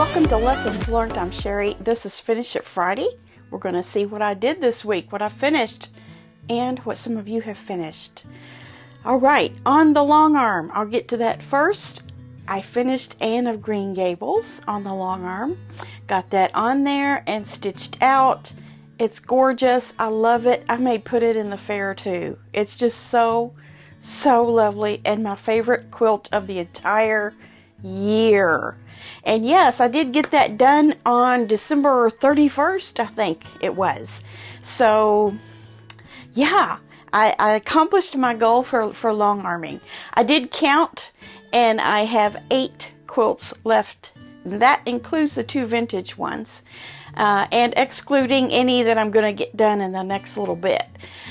Welcome to Lessons Learned. I'm Sherry. This is Finish It Friday. We're going to see what I did this week, what I finished, and what some of you have finished. All right, on the long arm, I'll get to that first. I finished Anne of Green Gables on the long arm. Got that on there and stitched out. It's gorgeous. I love it. I may put it in the fair too. It's just so lovely and my favorite quilt of the entire year. And yes, I did get that done on December 31st, I think it was. So yeah, I accomplished my goal for long arming. I did count and I have 8 quilts left. That includes the 2 vintage ones. And excluding any that I'm going to get done in the next little bit.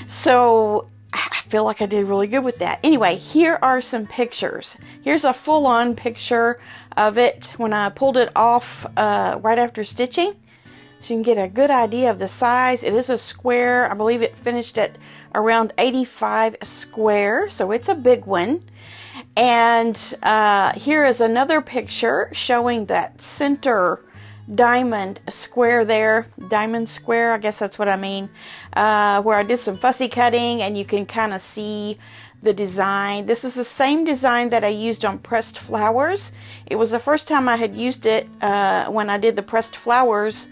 So I feel like I did really good with that. Anyway, here are some pictures. Here's a full-on picture of it when I pulled it off right after stitching. So you can get a good idea of the size. It is a square. I believe it finished at around 85 square. So it's a big one. And here is another picture showing that center diamond square there, diamond square, I guess that's what I mean, where I did some fussy cutting and you can kind of see the design. This is the same design that I used on pressed flowers. It was the first time I had used it when I did the pressed flowers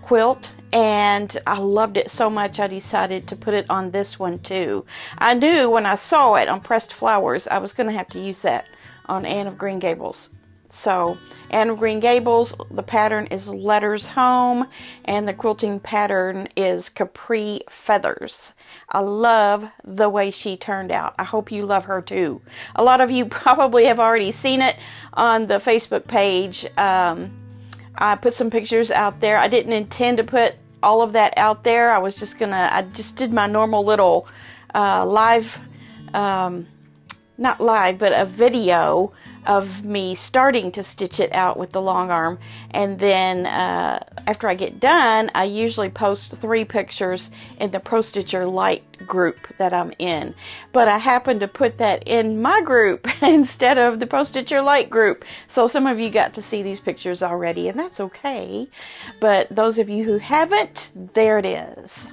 quilt, and I loved it so much I decided to put it on this one too. I knew when I saw it on pressed flowers I was going to have to use that on Anne of Green Gables. So, Anne of Green Gables, the pattern is Letters Home, and the quilting pattern is Capri Feathers. I love the way she turned out. I hope you love her too. A lot of you probably have already seen it on the Facebook page. I put some pictures out there. I didn't intend to put all of that out there. I just did my normal little live, not live, but a video of me starting to stitch it out with the long arm, and then after I get done I usually post 3 pictures in the Pro Stitcher Light group that I'm in, but I happened to put that in my group instead of the Pro Stitcher Light group, so some of you got to see these pictures already, and that's okay, but those of you who haven't, there it is.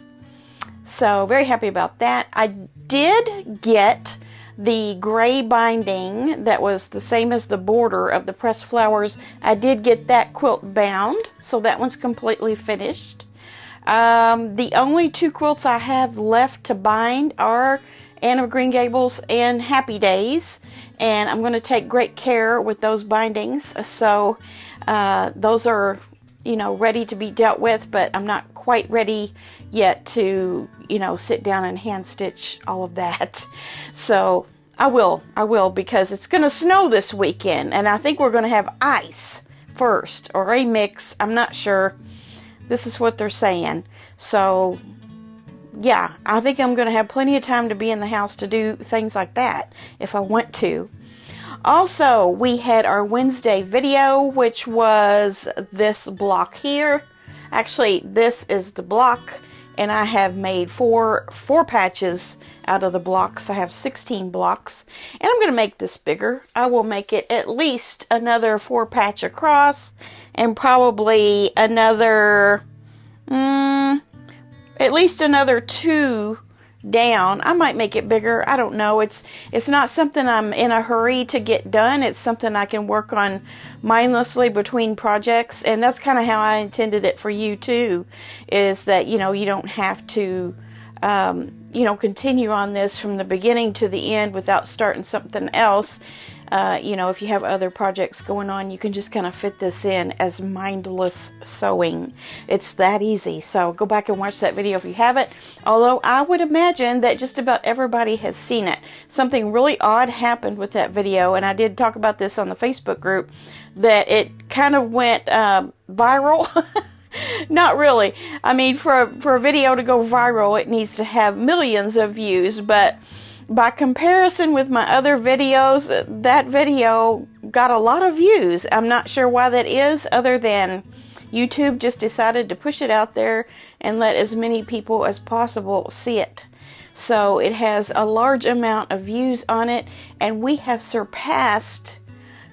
So very happy about that. I did get the gray binding that was the same as the border of the pressed flowers. I did get that quilt bound, so that one's completely finished. The only 2 quilts I have left to bind are Anne of Green Gables and Happy Days, and I'm going to take great care with those bindings. So those are, ready to be dealt with, but I'm not quite ready yet to, sit down and hand stitch all of that. So I will, because it's going to snow this weekend, and I think we're going to have ice first, or a mix. I'm not sure. This is what they're saying. So yeah, I think I'm going to have plenty of time to be in the house to do things like that if I want to. Also, we had our Wednesday video, which was this block here. Actually, this is the block, and I have made four patches out of the blocks. I have 16 blocks, and I'm going to make this bigger. I will make it at least another 4 patch across, and probably another, at least another 2 down. I might make it bigger. I don't know. It's not something I'm in a hurry to get done. It's something I can work on mindlessly between projects, and that's kind of how I intended it for you too, is that you don't have to continue on this from the beginning to the end without starting something else. If you have other projects going on, you can just kind of fit this in as mindless sewing. It's that easy. So go back and watch that video if you haven't. Although I would imagine that just about everybody has seen it. Something really odd happened with that video, and I did talk about this on the Facebook group, that it kind of went viral. Not really. I mean, for a video to go viral, it needs to have millions of views, but by comparison with my other videos, that video got a lot of views. I'm not sure why that is, other than YouTube just decided to push it out there and let as many people as possible see it. So it has a large amount of views on it, and we have surpassed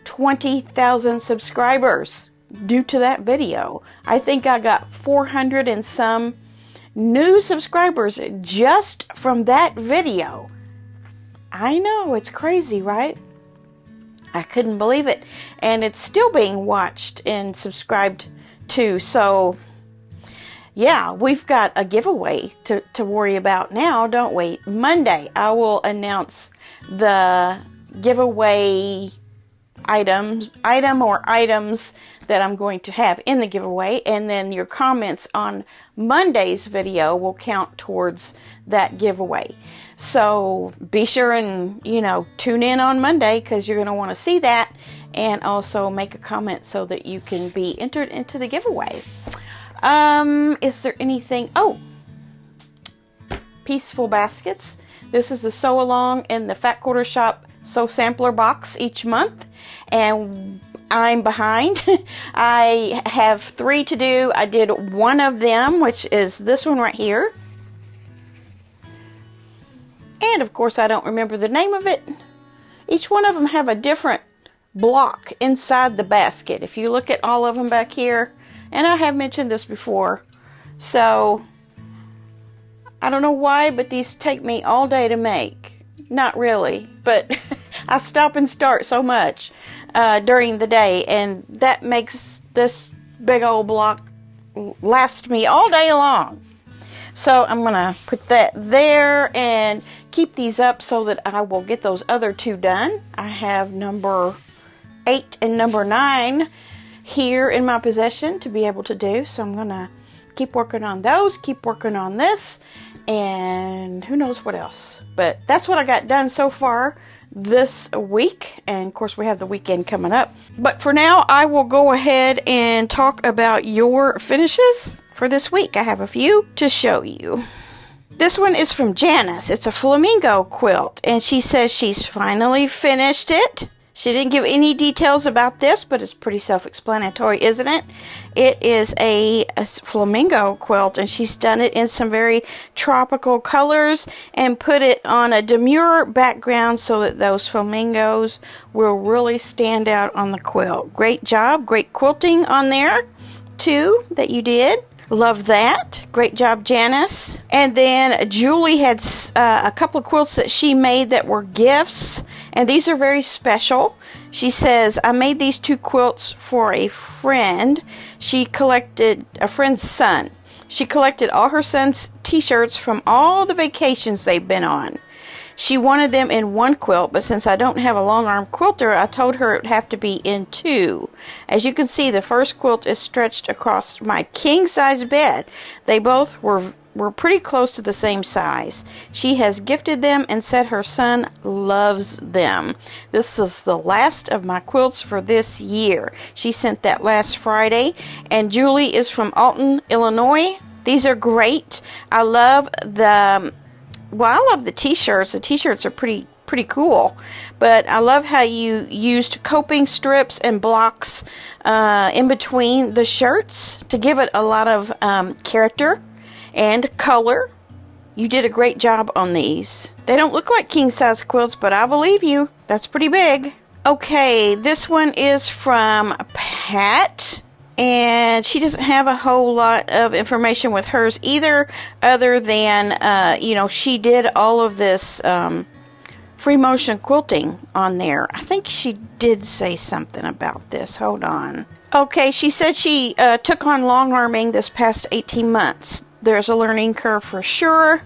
20,000 subscribers. due to that video. I think I got 400 and some new subscribers just from that video. I know, it's crazy, right? I couldn't believe it. And it's still being watched and subscribed to. So, yeah, we've got a giveaway to worry about now, don't we? Monday, I will announce the giveaway item or items that I'm going to have in the giveaway, and then your comments on Monday's video will count towards that giveaway. So be sure and, tune in on Monday, because you're going to want to see that, and also make a comment so that you can be entered into the giveaway. Is there anything? Oh, Pieceful baskets. This is the sew along in the Fat Quarter Shop sew sampler box each month, and I'm behind. I have 3 to do. I did one of them, which is this one right here. And of course, I don't remember the name of it. Each one of them have a different block inside the basket. If you look at all of them back here, and I have mentioned this before, so I don't know why, but these take me all day to make. Not really, but I stop and start so much during the day, and that makes this big old block last me all day long. So I'm going to put that there and keep these up so that I will get those other 2 done. I have number 8 and number 9 here in my possession to be able to do, so I'm going to keep working on those, keep working on this, and who knows what else. But that's what I got done so far this week, and of course we have the weekend coming up. But for now, I will go ahead and talk about your finishes for this week. I have a few to show you. This one is from Janice. It's a flamingo quilt, and she says she's finally finished it. She didn't give any details about this, but it's pretty self-explanatory, isn't it? It is a flamingo quilt, and she's done it in some very tropical colors and put it on a demure background so that those flamingos will really stand out on the quilt. Great job. Great quilting on there, too, that you did. Love that. Great job, Janice. And then Julie had a couple of quilts that she made that were gifts, and these are very special. She says, I made these 2 quilts for a friend. She collected a friend's son. She collected all her son's t-shirts from all the vacations they've been on. She wanted them in 1 quilt, but since I don't have a long arm quilter, I told her it would have to be in 2. As you can see, the first quilt is stretched across my king-size bed. They both were pretty close to the same size. She has gifted them and said her son loves them. This is the last of my quilts for this year. She sent that last Friday, and Julie is from Alton, Illinois. These are great. I love the t-shirts. The t-shirts are pretty cool, but I love how you used coping strips and blocks in between the shirts to give it a lot of character and color. You did a great job on these. They don't look like king-size quilts, but I believe you. That's pretty big. Okay, this one is from Pat. And she doesn't have a whole lot of information with hers either, other than, she did all of this free motion quilting on there. I think she did say something about this. Hold on. Okay, she said she took on long arming this past 18 months. There's a learning curve for sure.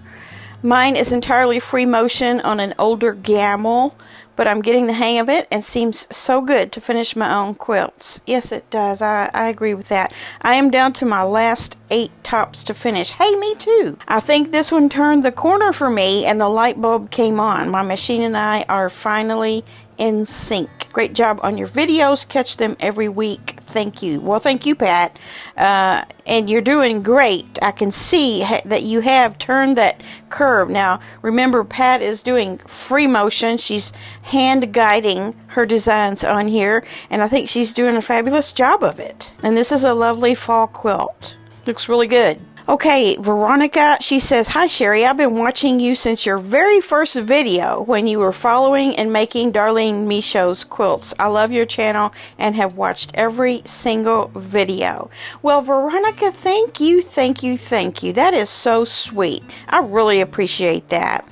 Mine is entirely free motion on an older Gamble, but I'm getting the hang of it and seems so good to finish my own quilts. Yes, it does. I agree with that. I am down to my last 8 tops to finish. Hey, me too. I think this one turned the corner for me and the light bulb came on. My machine and I are finally in sync. Great job on your videos. Catch them every week. Thank you. Well, thank you, Pat. And you're doing great. I can see that you have turned that curve. Now, remember, Pat is doing free motion. She's hand guiding her designs on here, and I think she's doing a fabulous job of it. And this is a lovely fall quilt. Looks really good. Okay, Veronica, she says, "Hi Sherry, I've been watching you since your very first video when you were following and making Darlene Michaud's quilts. I love your channel and have watched every single video." Well, Veronica, thank you, thank you, thank you. That is so sweet. I really appreciate that.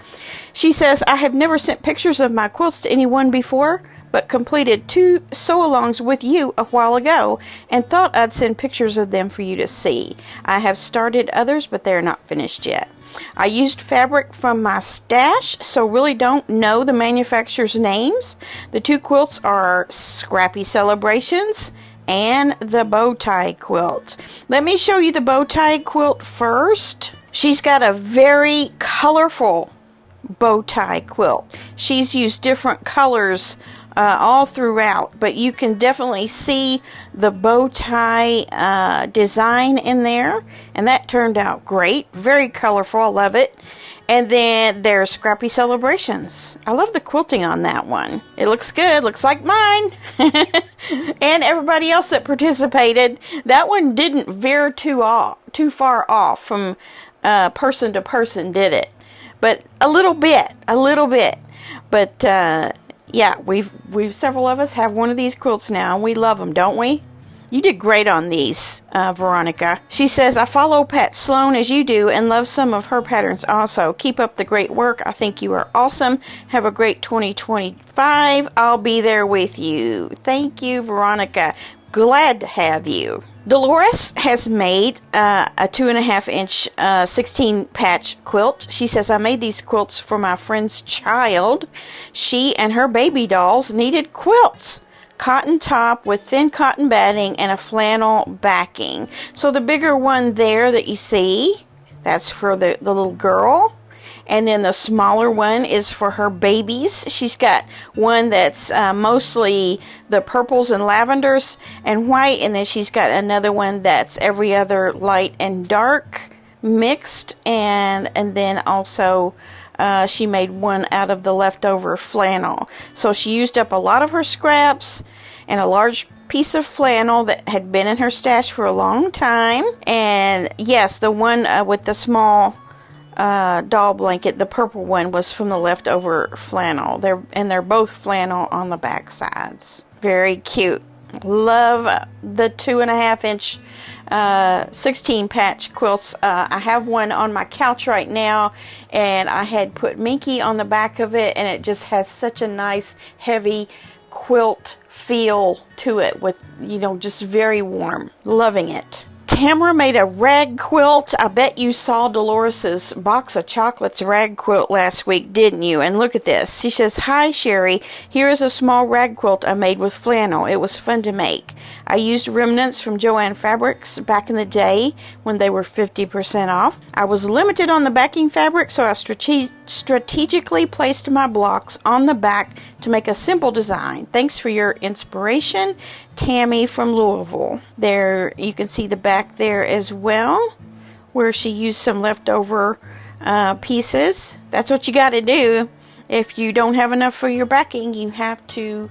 She says, "I have never sent pictures of my quilts to anyone before, but completed 2 sew-alongs with you a while ago and thought I'd send pictures of them for you to see. I have started others, but they're not finished yet. I used fabric from my stash, so really don't know the manufacturer's names. The 2 quilts are Scrappy Celebrations and the bow tie quilt." Let me show you the bow tie quilt first. She's got a very colorful bow tie quilt. She's used different colors all throughout, but you can definitely see the bow tie design in there, and that turned out great. Very colorful. I love it. And then there's Scrappy Celebrations. I love the quilting on that one. It looks good. Looks like mine. And everybody else that participated. That one didn't veer too far off from person to person, did it? But a little bit. But yeah, we've several of us have one of these quilts now, and we love them, don't we? You did great on these, Veronica. She says, "I follow Pat Sloan as you do and love some of her patterns also. Keep up the great work. I think you are awesome. Have a great 2025. I'll be there with you." Thank you, Veronica. Glad to have you. Dolores has made a 2.5-inch 16 patch quilt. She says, "I made these quilts for my friend's child. She and her baby dolls needed quilts. Cotton top with thin cotton batting and a flannel backing." So the bigger one there that you see, that's for the little girl. And then the smaller one is for her babies. She's got one that's mostly the purples and lavenders and white. And then she's got another one that's every other light and dark mixed. And then also she made one out of the leftover flannel. So she used up a lot of her scraps and a large piece of flannel that had been in her stash for a long time. And yes, the one with the small doll blanket, the purple one, was from the leftover flannel. They're both flannel on the back sides. Very cute. Love the 2.5-inch 16 patch quilts. I have one on my couch right now, and I had put Minky on the back of it, and it just has such a nice heavy quilt feel to it, with, just very warm. Loving it. Tamara made a rag quilt. I bet you saw Dolores's box of chocolates rag quilt last week, didn't you? And look at this. She says, "Hi Sherry, here is a small rag quilt I made with flannel. It was fun to make. I used remnants from Joann Fabrics back in the day when they were 50% off. I was limited on the backing fabric, so I strategically placed my blocks on the back to make a simple design. Thanks for your inspiration, Tammy from Louisville." There you can see the back there as well, where she used some leftover pieces. That's what you got to do. If you don't have enough for your backing, you have to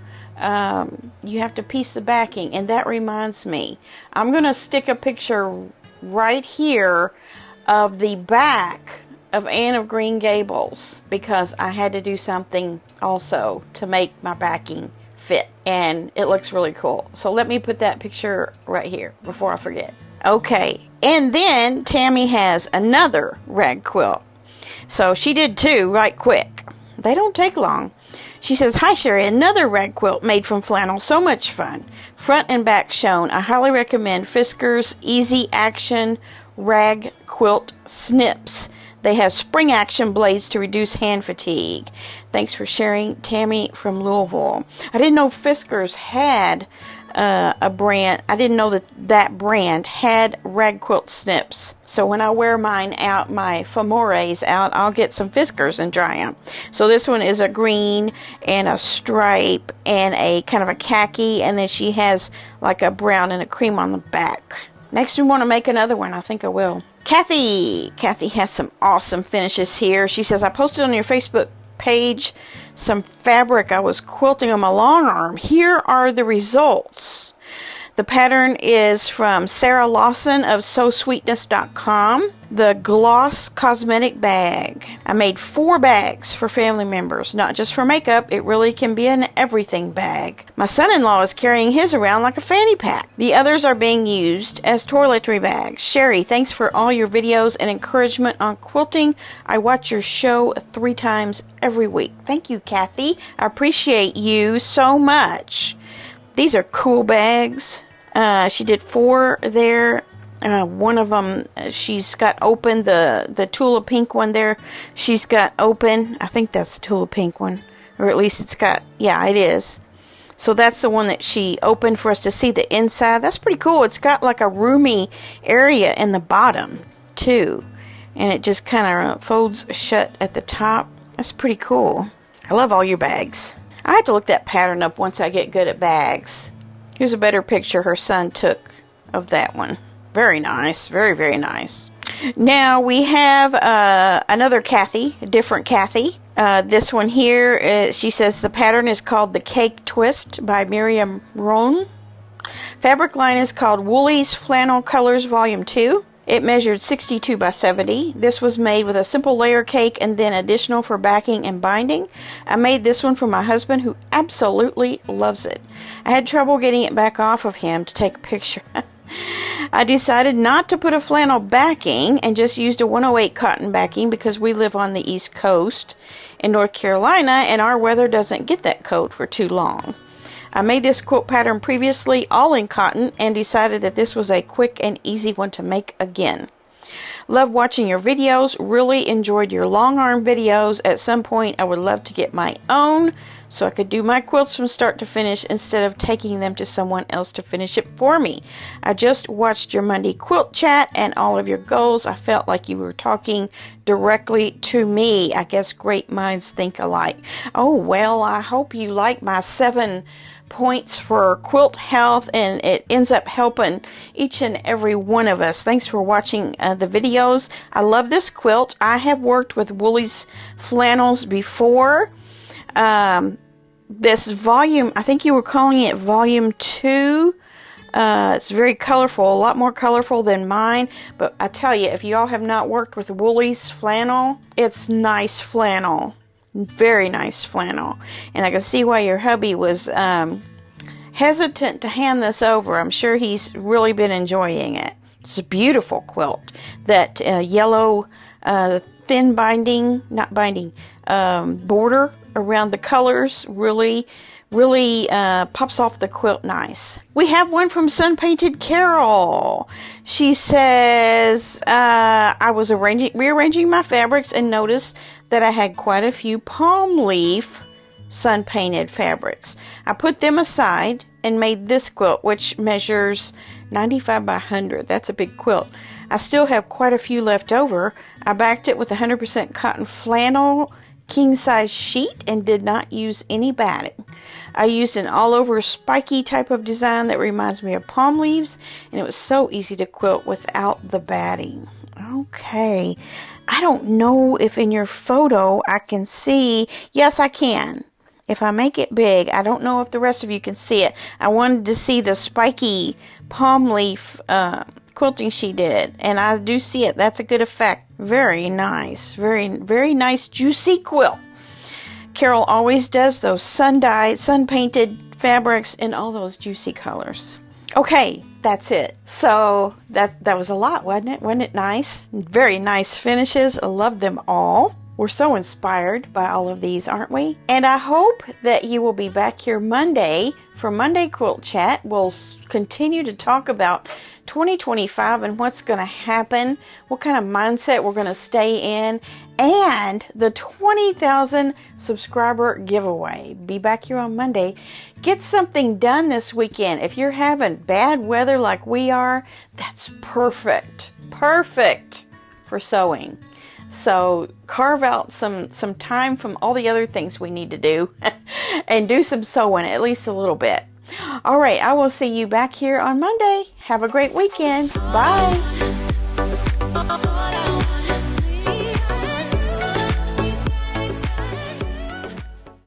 piece the backing. And that reminds me, I'm going to stick a picture right here of the back of Anne of Green Gables, because I had to do something also to make my backing fit, and it looks really cool. So let me put that picture right here before I forget. Okay, and then Tammy has another rag quilt. So she did 2 right quick. They don't take long. She says, "Hi Sherry, another rag quilt made from flannel. So much fun. Front and back shown. I highly recommend Fisker's Easy Action Rag Quilt Snips. They have spring action blades to reduce hand fatigue. Thanks for sharing, Tammy from Louisville." I didn't know Fisker's had a brand. I didn't know that brand had rag quilt snips. So when I wear mine out, my femores out, I'll get some Fisker's and dry them. So this one is a green and a stripe and a kind of a khaki, and then she has like a brown and a cream on the back. Next we want to make another one. I think I will. Kathy has some awesome finishes here. She says, "I posted on your Facebook page some fabric I was quilting on my long arm. Here are the results." The pattern is from Sarah Lawson of SewSweetness.com. the gloss cosmetic bag. I made 4 bags for family members, not just for makeup. It really can be an everything bag. My son-in-law is carrying his around like a fanny pack. The others are being used as toiletry bags. Sherry, thanks for all your videos and encouragement on quilting. I watch your show 3 times every week. Thank you, Kathy. I appreciate you so much. These are cool bags. She did 4 there. One of them, she's got open, the tulip pink one there, she's got open. I think that's the tulip pink one. Or at least it's got, yeah, it is. So that's the one that she opened for us to see the inside. That's pretty cool. It's got like a roomy area in the bottom, too. And it just kind of folds shut at the top. That's pretty cool. I love all your bags. I have to look that pattern up once I get good at bags. Here's a better picture her son took of that one. Very nice. Very, very nice. Now we have another Kathy, a different Kathy. This one here, she says the pattern is called the Cake Twist by Miriam Rohn. Fabric line is called Woolies Flannel Colors Volume 2. It measured 62 by 70. This was made with a simple layer cake and then additional for backing and binding. I made this one for my husband who absolutely loves it. I had trouble getting it back off of him to take a picture. I decided not to put a flannel backing and just used a 108 cotton backing because we live on the East Coast in North Carolina and our weather doesn't get that cold for too long. I made this quilt pattern previously all in cotton and decided that this was a quick and easy one to make again. Love watching your videos. Really enjoyed your long arm videos. At some point I would love to get my own so I could do my quilts from start to finish instead of taking them to someone else to finish it for me. I just watched your Monday quilt chat and all of your goals. I felt like you were talking directly to me. I guess great minds think alike. Oh, well, I hope you like my 7 points for quilt health and it ends up helping each and every one of us. Thanks for watching the videos. I love this quilt. I have worked with Woolies flannels before. This volume, I think you were calling it volume 2. It's very colorful, a lot more colorful than mine, but I tell you, if you all have not worked with Woolies flannel, it's nice flannel. Very nice flannel. And I can see why your hubby was hesitant to hand this over. I'm sure he's really been enjoying it. It's a beautiful quilt. That yellow thin binding, not binding, border around the colors really pops off the quilt nice. We have one from Sun Painted Carol. She says, I was rearranging my fabrics and noticed that I had quite a few palm leaf sun painted fabrics. I put them aside and made this quilt, which measures 95 by 100. That's a big quilt. I still have quite a few left over. I backed it with 100% cotton flannel king size sheet and did not use any batting. I used an all over spiky type of design that reminds me of palm leaves, and it was so easy to quilt without the batting. Okay, I don't know if in your photo I can see. Yes, I can. If I make it big, I don't know if the rest of you can see it. I wanted to see the spiky palm leaf quilting she did, and I do see it. That's a good effect. Very nice. Very, very nice juicy quilt. Carol always does those sun-dyed, sun-painted fabrics in all those juicy colors. Okay, that's it. So that was a lot, wasn't it? Wasn't it nice? Very nice finishes. I love them all. We're so inspired by all of these, aren't we? And I hope that you will be back here Monday for Monday Quilt Chat. We'll continue to talk about 2025 and what's going to happen, what kind of mindset we're going to stay in, and the 20,000 subscriber giveaway. Be back here on Monday. Get something done this weekend. If you're having bad weather like we are, that's perfect. Perfect for sewing. So carve out some time from all the other things we need to do and do some sewing, at least a little bit. All right, I will see you back here on Monday. Have a great weekend. Bye.